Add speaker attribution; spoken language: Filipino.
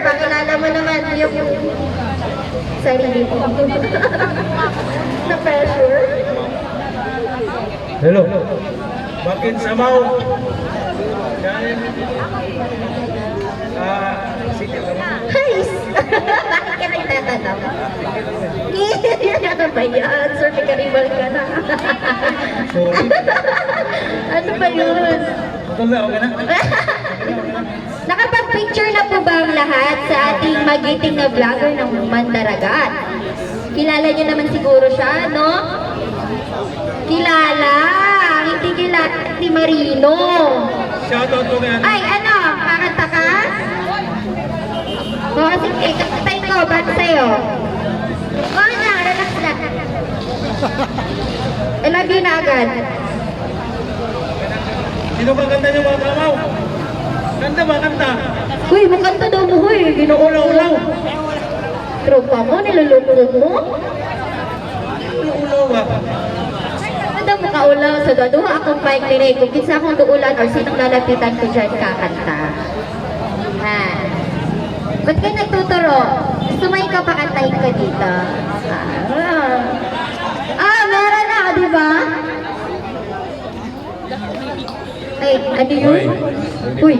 Speaker 1: pakilala mo naman yung sarili mo. Na-pressure.
Speaker 2: Hello. Bakit samaw? Dahil sige lang.
Speaker 1: Guys! Bakit ka nagtatanong? Ano ba yan? Sir, may karibal ka na.
Speaker 2: Sorry.
Speaker 1: Ano ba yun?
Speaker 2: Tula, okay na?
Speaker 1: Nakapag-picture na po ba ang lahat sa ating magiting na vlogger ng Mandaragat? Kilala niyo naman siguro siya, no? Kilala! Hindi kilala si Marino.
Speaker 2: Shoutout ko kaya.
Speaker 1: Ay, ano? Kakanta ka? O, sige, kakantay ko. Ba't sa'yo? O, na, relax lang. I love you na agad.
Speaker 2: Sino ba kanta niyo mga kamaw? Kanta ba? Kanta?
Speaker 1: Uy, makanta daw mo, huy.
Speaker 2: Ulaw-ulaw.
Speaker 1: Tropa mo, niluloko mo.
Speaker 2: Ulaw-ulaw ah.
Speaker 1: Ano mo kaulaw sa gaduha akong mic liray. Kung kinsa akong duulan or sinong lalapitan ko dyan kakanta. Ha? Ba't kayo nagtuturo? Gusto mo ikaw pakantayin ka dito? Meron na, di ba? Ay, ano yun? Uy.